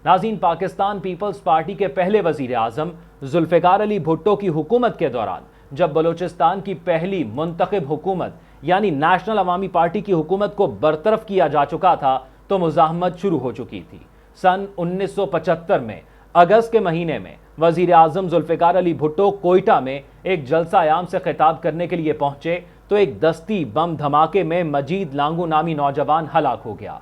नाज़रीन, Pakistan peoples party के पहले वजीर आजम जुल्फ़िकार अली भुट्टो की हुकूमत के दौरान जब बलोचिस्तान की पहली मुंतखब हुकूमत यानी नेशनल अवामी पार्टी की हुकूमत को बरतरफ किया जा चुका था तो मुज़ाहमत शुरू हो चुकी थी। सन 1975 में अगस्त के महीने में वजीर आजम जुल्फ़िकार अली भुट्टो कोयटा में एक जलसा आयाम से खिताब करने के लिए पहुंचे तो एक दस्ती बम धमाके में मजीद लांगू नामी नौजवान हलाक हो गया।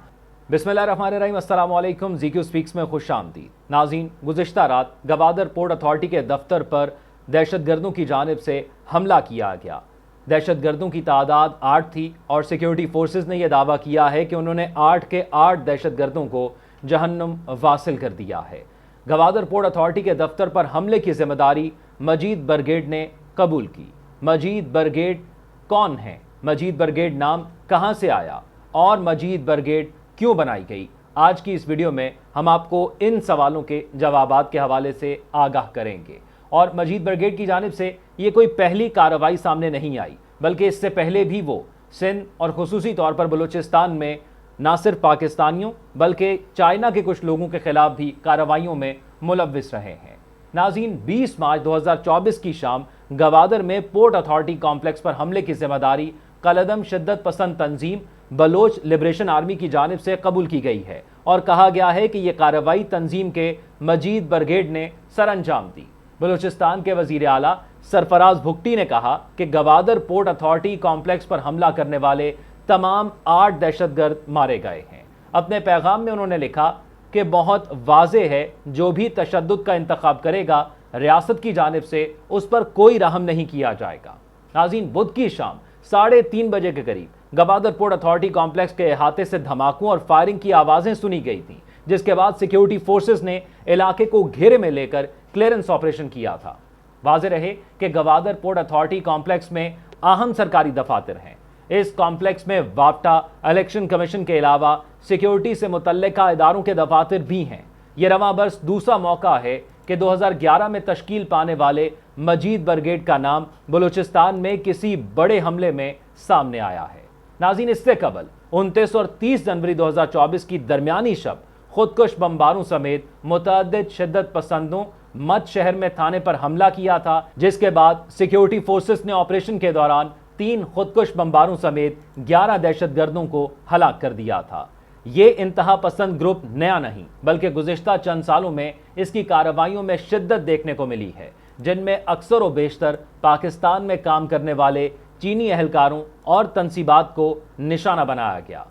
बिस्मिल्लाहिर्रहमानिर्रहीम, अस्सलाम वालेकुम। ज़ीक्यू स्पीक्स में खुश आमदीद। नाज़रीन, गुज़िश्ता रात गवादर पोर्ट अथॉरिटी के दफ्तर पर दहशतगर्दों की जानिब से हमला किया गया। दहशतगर्दों की तादाद 8 थी और सिक्योरिटी फोर्सेस ने यह दावा किया है कि उन्होंने 8 के 8 दहशतगर्दों को जहन्नुम वासिल कर दिया है। गवादर पोर्ट अथॉरिटी के दफ्तर पर हमले की जिम्मेदारी मजीद ब्रिगेड ने कबूल की। मजीद ब्रिगेड कौन है, मजीद ब्रिगेड नाम कहां से आया और मजीद ब्रिगेड क्यों बनाई गई, आज की इस वीडियो में हम आपको इन सवालों के जवाबात के हवाले से आगाह करेंगे। और मजीद ब्रिगेड की जानिब से ये कोई पहली कार्रवाई सामने नहीं आई, बल्कि इससे पहले भी वो सिंध और खुसूसी तौर पर बलूचिस्तान में ना सिर्फ पाकिस्तानियों बल्कि चाइना के कुछ लोगों के खिलाफ भी कार्रवाइयों में मुलव्विस रहे हैं। नाज़रीन, 20 मार्च 2024 की शाम गवादर में पोर्ट अथॉरिटी कॉम्प्लेक्स पर हमले की जिम्मेदारी कलदम शिद्दत पसंद तंजीम बलोच लिबरेशन आर्मी की जानिब से कबूल की गई है और कहा गया है कि यह कार्रवाई तंजीम के मजीद ब्रिगेड ने सर अंजाम दी। बलूचिस्तान के वजीर आला सरफराज भुट्टी ने कहा कि गवादर पोर्ट अथॉरिटी कॉम्प्लेक्स पर हमला करने वाले तमाम 8 दहशतगर्द मारे गए हैं। अपने पैगाम में उन्होंने लिखा कि बहुत वाज़े है, जो भी तशद्दुद का इंतखाब करेगा रियासत की जानिब से उस पर कोई रहम नहीं किया जाएगा। नाज़रीन, बुध की शाम 3:30 बजे के करीब गवादर पोर्ट अथॉरिटी कॉम्प्लेक्स के अहाते से धमाकों और फायरिंग की आवाजें सुनी गई थी, जिसके बाद सिक्योरिटी फोर्सेस ने इलाके को घेरे में लेकर क्लियरेंस ऑपरेशन किया था। वाज़े रहे कि गवादर पोर्ट अथॉरिटी कॉम्प्लेक्स में अहम सरकारी दफातर हैं। इस कॉम्प्लेक्स में वाप्टा, इलेक्शन कमीशन के अलावा सिक्योरिटी से मुतल्लिका इदारों के दफातर भी हैं। यह रवां बरस दूसरा मौका है कि 2011 में तश्कील पाने वाले मजीद ब्रिगेड का नाम बलूचिस्तान में किसी बड़े हमले में सामने आया है। नाज़रीन, इससे कबल 29 और 30 जनवरी 2024 की दरमियानी शब खुदकुश बमबारों समेत मुतअद्दिद शिद्दत पसंदों मत शहर में थाने पर हमला किया था, जिसके बाद सिक्योरिटी फोर्सेस ने ऑपरेशन के दौरान 3 खुदकुश बमबारों समेत 11 दहशतगर्दों को हलाक कर दिया था। ये इंतहा पसंद ग्रुप नया नहीं, बल्कि गुज़िश्ता चंद सालों में इसकी कार्रवाइयों में शिद्दत देखने को मिली है, जिनमें अक्सर व बेशतर पाकिस्तान में काम करने वाले चीनी एहलकारों और तनसीबात को निशाना बनाया गया।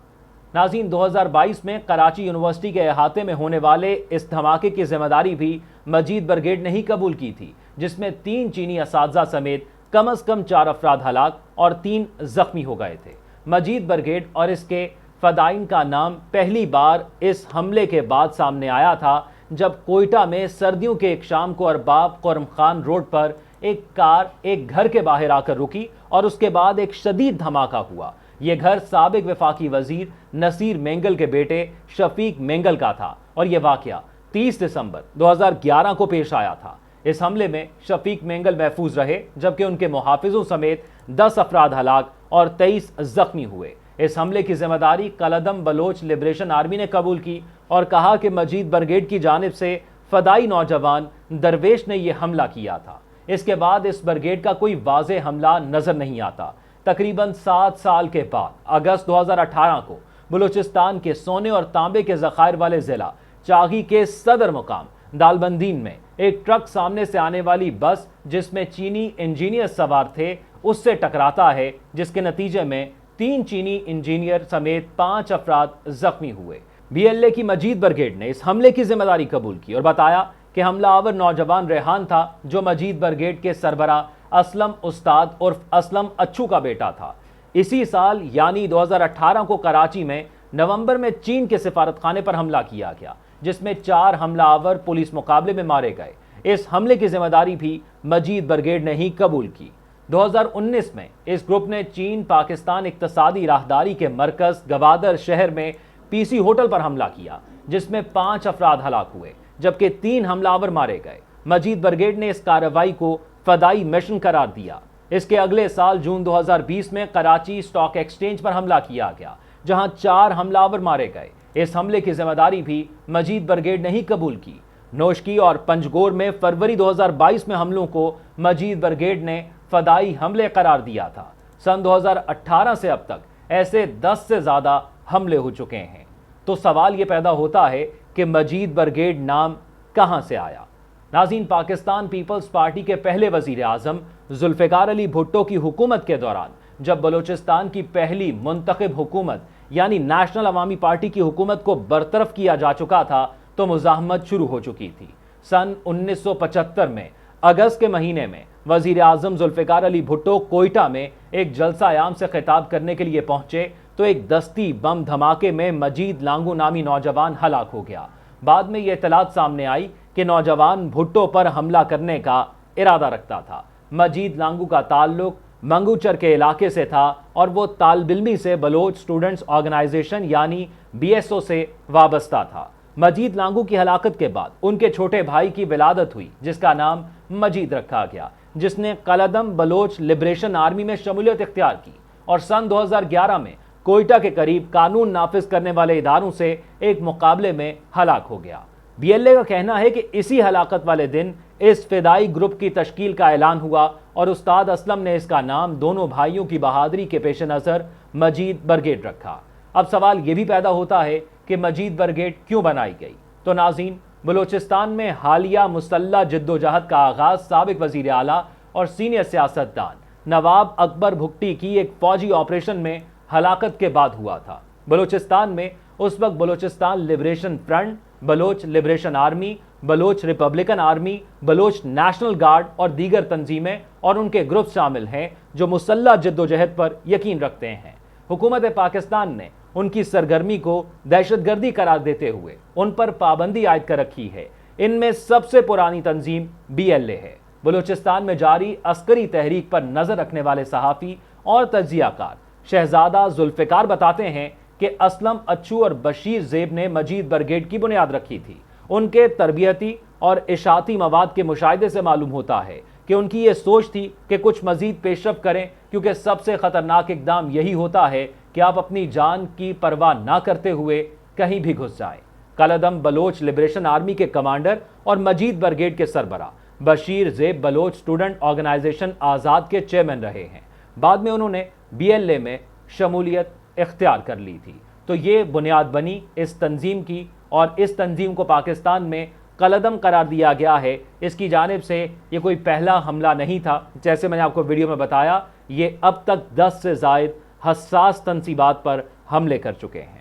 नाज़रीन, 2022 में कराची यूनिवर्सिटी के अहाते में होने वाले इस धमाके की जिम्मेदारी भी मजीद ब्रिगेड ने ही कबूल की थी, जिसमें 3 चीनी असातिज़ा समेत कम अज़ कम 4 अफराद हलाक और 3 जख्मी हो गए थे। मजीद ब्रिगेड और इसके फदाइन का नाम पहली बार इस हमले के बाद सामने आया था, जब कोयटा में सर्दियों के एक शाम को अरबाब कुरम खान रोड पर एक कार एक घर के बाहर आकर रुकी और उसके बाद एक शदीद धमाका हुआ। यह घर साबिक वफाकी वजीर नसीर मेंगल के बेटे शफीक मेंगल का था और यह वाकया 30 दिसंबर 2011 को पेश आया था। इस हमले में शफीक मेंगल महफूज रहे, जबकि उनके मुहाफिजों समेत 10 अफराद हलाक और 23 जख्मी हुए। इस हमले की जिम्मेदारी कलदम बलोच लिबरेशन आर्मी ने कबूल की और कहा कि मजीद ब्रिगेड की जानिब से फदाई नौजवान दरवेश ने यह हमला किया था। इसके बाद इस ब्रिगेड का कोई वाज़े हमला नजर नहीं आता। तकरीबन 7 साल के बाद अगस्त 2018 को बलूचिस्तान के सोने और तांबे के ज़खायर वाले जिला चागी के सदर मुकाम दालबंदीन में एक ट्रक सामने से आने वाली बस जिसमें चीनी इंजीनियर सवार थे उससे टकराता है, जिसके नतीजे में 3 चीनी इंजीनियर समेत 5 अफराद जख्मी हुए। BLA की मजीद ब्रिगेड ने इस हमले की जिम्मेदारी कबूल की और बताया कि हमलावर नौजवान रेहान था, जो मजीद ब्रिगेड के सरबरा असलम उस्ताद उर्फ असलम अच्छू का बेटा था। इसी साल यानी 2018 को कराची में नवंबर में चीन के सिफारतखाने पर हमला किया गया, जिसमें 4 हमलावर पुलिस मुकाबले में मारे गए। इस हमले की जिम्मेदारी भी मजीद ब्रिगेड ने ही कबूल की। 2019 में इस ग्रुप ने चीन पाकिस्तान इक्तसादी राहदारी के मरकज गवादर शहर में PC होटल पर हमला किया, जिसमें 5 अफराद हलाक हुए, जबकि 3 हमलावर मारे गए। मजीद ब्रिगेड ने इस कार्रवाई को फदाई मिशन करार दिया। इसके अगले साल जून 2020 में कराची स्टॉक एक्सचेंज पर हमला किया गया, जहां 4 हमलावर मारे गए। इस हमले की जिम्मेदारी भी मजीद ब्रिगेड ने ही कबूल की। नोशकी और पंजगोर में फरवरी 2022 में हमलों को मजीद ब्रिगेड ने फदाई हमले करार दिया था। सन 2018 से अब तक ऐसे 10 से ज्यादा हमले हो चुके हैं। तो सवाल यह पैदा होता है कि मजीद ब्रिगेड नाम कहां से आया। नाज़रीन, पाकिस्तान पीपल्स पार्टी के पहले वजीर आजम जुल्फ़िकार अली भुट्टो की हुकूमत के दौरान जब बलोचिस्तान की पहली मुंतखब हुकूमत यानी नेशनल अवामी पार्टी की हुकूमत को बरतरफ किया जा चुका था तो मुज़ाहमत शुरू हो चुकी थी। सन 1975 में अगस्त के महीने में वजीर आजम जुल्फ़िकार अली भुट्टो कोयटा में एक जलसा-ए-आम से खिताब करने के लिए पहुंचे तो एक दस्ती बम धमाके में मजीद लांगू नामी नौजवान हलाक हो गया। बाद में यह इत्तलात सामने आई कि नौजवान भुट्टो पर हमला करने का इरादा रखता था। मजीद लांगू का ताल्लुक मंगूचर के इलाके से था और वो तालबिल्मी से बलोच स्टूडेंट्स ऑर्गेनाइजेशन यानी BSO से वाबस्ता था। मजीद लांगू की हलाकत के बाद उनके छोटे भाई की विलादत हुई जिसका नाम मजीद रखा गया, जिसने कलदम बलोच लिबरेशन आर्मी में शमूलियत इख्तियार की और सन 2011 में कोयटा के करीब कानून नाफिज करने वाले इदारों से एक मुकाबले में हलाक हो गया। BLA का कहना है कि इसी हलाकत वाले दिन इस फिदाई ग्रुप की तश्कील का ऐलान हुआ और उस्ताद असलम ने इसका नाम दोनों भाइयों की बहादुरी के पेश नज़र मजीद ब्रिगेड रखा। अब सवाल यह भी पैदा होता है कि मजीद ब्रिगेड क्यों बनाई गई। तो नाज़रीन, बलोचिस्तान में हालिया मुसल्लह जिद्दोजहद का आगाज साबिक वजीर आला और सीनियर सियासतदान नवाब अकबर भुट्टी की एक फौजी ऑपरेशन में हलाकत के बाद हुआ था। बलोचिस्तान में उस वक्त Balochistan liberation front, Baloch liberation army, Baloch republican army, Baloch national guard और दीगर तंजीमें और उनके ग्रुप शामिल हैं जो मुसल्लह जिद्दोजहद पर यकीन रखते हैं। हुकूमत पाकिस्तान ने उनकी सरगर्मी को दहशतगर्दी करार देते हुए उन पर पाबंदी आयद कर रखी है। इनमें सबसे पुरानी तंजीम BLA है। बलोचिस्तान में जारी अस्करी तहरीक पर नजर रखने वाले सहाफ़ी और तज्जियाकार शहजादा जुल्फ़िकार बताते हैं कि असलम अच्छू और बशीर ज़ेब ने मजीद ब्रिगेड की बुनियाद रखी थी। उनके तरबियती और इशाती मवाद के मुशाहिदे से मालूम होता है कि उनकी ये सोच थी कि कुछ मजीद पेशरफ करें, क्योंकि सबसे खतरनाक इकदाम यही होता है कि आप अपनी जान की परवाह ना करते हुए कहीं भी घुस जाएं। कलदम बलोच लिबरेशन आर्मी के कमांडर और मजीद ब्रिगेड के सरबरा बशीर ज़ेब बलोच स्टूडेंट ऑर्गेनाइजेशन आज़ाद के चेयरमैन रहे हैं। बाद में उन्होंने BLA में शमूलियत इख्तियार कर ली थी। तो ये बुनियाद बनी इस तंजीम की और इस तंजीम को पाकिस्तान में कलदम करार दिया गया है। इसकी जानिब से ये कोई पहला हमला नहीं था। जैसे मैंने आपको वीडियो में बताया, ये अब तक 10 से ज़ायद हसास तंसीबात पर हमले कर चुके हैं।